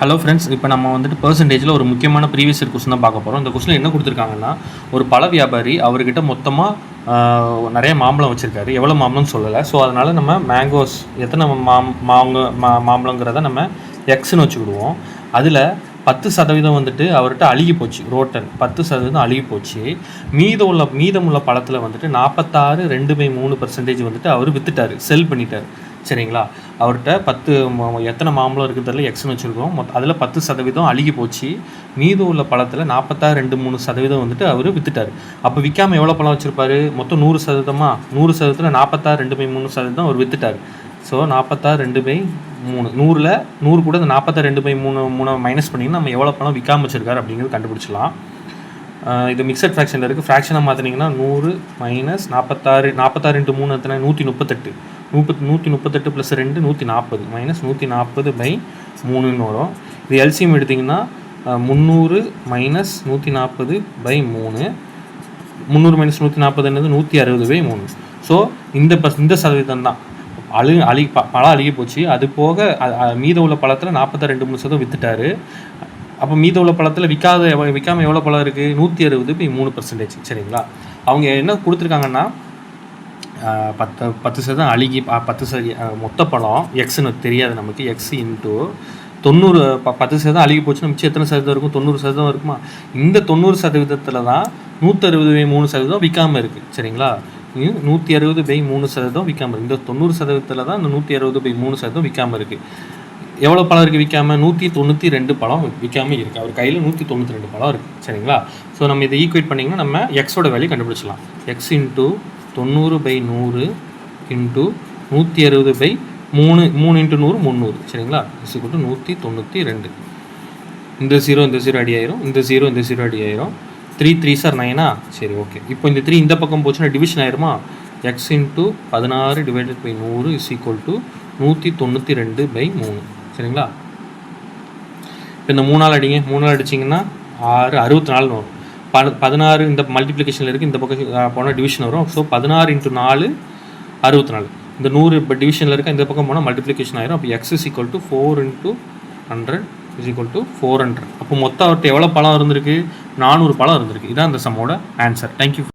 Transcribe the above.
Hello friends, இப்போ நம்ம வந்துட்டு பெர்சன்டேஜில் ஒரு முக்கியமான ப்ரீவியஸ் இயர் கொஸ்டின் தான் பார்க்க போகிறோம். இந்த கொஸ்டின் என்ன கொடுத்துருக்காங்கன்னா, ஒரு பழ வியாபாரி அவர்கிட்ட மொத்தமாக நிறைய மாம்பழம் வச்சுருக்காரு. எவ்வளோ மாம்பழம்னு சொல்லலை. ஸோ அதனால் நம்ம மேங்கோஸ் எத்தனை மாம்பழங்கிறத நம்ம எக்ஸ்ன்னு வச்சுக்கிடுவோம். அதில் 10% வந்துட்டு அவர்கிட்ட அழுகி போச்சு. ரோட்டன் 10% அழுகி போச்சு. மீதமுள்ள பழத்தில் வந்துட்டு 46 2/3% வந்துட்டு அவர் விற்றுட்டார், செல் பண்ணிட்டார். சரிங்களா? அவர்கிட்ட எத்தனை மாம்பழம் இருக்குது தெரியல, எக்ஸ்ன்னு வச்சுருக்கோம். அதில் 10% அழுகி போச்சு. மீதம் உள்ள பழத்தில் 46 2/3% வந்துட்டு அவர் விற்றுட்டார். அப்போ விற்காமல் எவ்வளோ பழம் வச்சுருப்பார்? மொத்தம் 100%. 100%ல் 46 2/3% அவர் விற்றுட்டார். ஸோ 46 2/3, 100 கூட இந்த 46 2/3 மைனஸ் பண்ணிங்கன்னா நம்ம எவ்வளோ பழம் விற்காமல் வச்சுருக்காரு அப்படிங்கிறது கண்டுபிடிச்சலாம். இது மிக்சட் ஃப்ராக்ஷனில் இருக்குது. ஃப்ராக்ஷனாக மாற்றினீங்கன்னா 100 மைனஸ் 46 × 3 எத்தனை? 138. 138 + 2 140 மைனஸ் 140/3 வரும். இது எல்சிஎம் எடுத்திங்கன்னா 300 மைனஸ் 140/3. 300 மைனஸ் 140 என்னது? 160/3. ஸோ இந்த சதவீதம் தான் பழம் அழுகி போச்சு. அது போக மீத உள்ள பழத்தில் 46 2/3% விற்றுட்டாரு. அப்போ மீத உள்ள பழத்தில் விற்காமல் எவ்வளோ பழம் இருக்குது? 160/3%. சரிங்களா? அவங்க என்ன கொடுத்துருக்காங்கன்னா 10% அழுகி 10% மொத்த பழம் எக்ஸ்ன்னு தெரியாது நமக்கு. எக்ஸ் இன்ட்டு 90 10% அழுகி போச்சுன்னா மிச்சம் எத்தனை சதவீதம் இருக்கும்? 90% இருக்குமா? இந்த 90% தான் 160/3% விற்காமல் இருக்குது. சரிங்களா? 160/3% விற்காமல் இருக்குது. இந்த 90% தான் இந்த 160/3% விற்காமல் இருக்குது. எவ்வளோ பழம் இருக்குது விற்காமல்? 192 பழம் விற்காமல் இருக்குது. அவர் கையில் 192 பழம் இருக்குது. சரிங்களா? ஸோ நம்ம இதை ஈக்குவேட் பண்ணிங்கன்னா நம்ம எக்ஸோட வேல்யூ கண்டுபிடிச்சலாம். X into 90/100 into 160/3 3 × 100 300. சரிங்களா? = 192. இந்த 0 அடி ஆயிரும். இந்த 0 அடி ஆயிரும். 3 3s are 9. சரி, ஓகே. இப்போ இந்த 3 இந்த பக்கம் போச்சுன்னா டிவிஷன் ஆயிருமா? X into 16 / 100 = 192/3. சரிங்களா? இப்போ இந்த 3 அடிங்க. 3 அடிச்சிங்கன்னா 6 64 வரும். 16 இந்த மல்டிப்ளிகேஷனில் இருக்குது. இந்த பக்கம் போனால் டிவிஷன் வரும். ஸோ 16 × 4 64. இந்த 100 இப்போ டிவிஷனில் இருக்க இந்த பக்கம் போனால் மல்டிப்ளிகேஷன் ஆயிரும். அப்போ எக்ஸ் = 4 × 100 = 400. அப்போ மொத்தம் அவர்கிட்ட எவ்வளோ பழம் இருந்திருக்கு? 400 பழம் இருந்திருக்கு. இதான் அந்த சம்மோட ஆன்சர். தேங்க்யூ.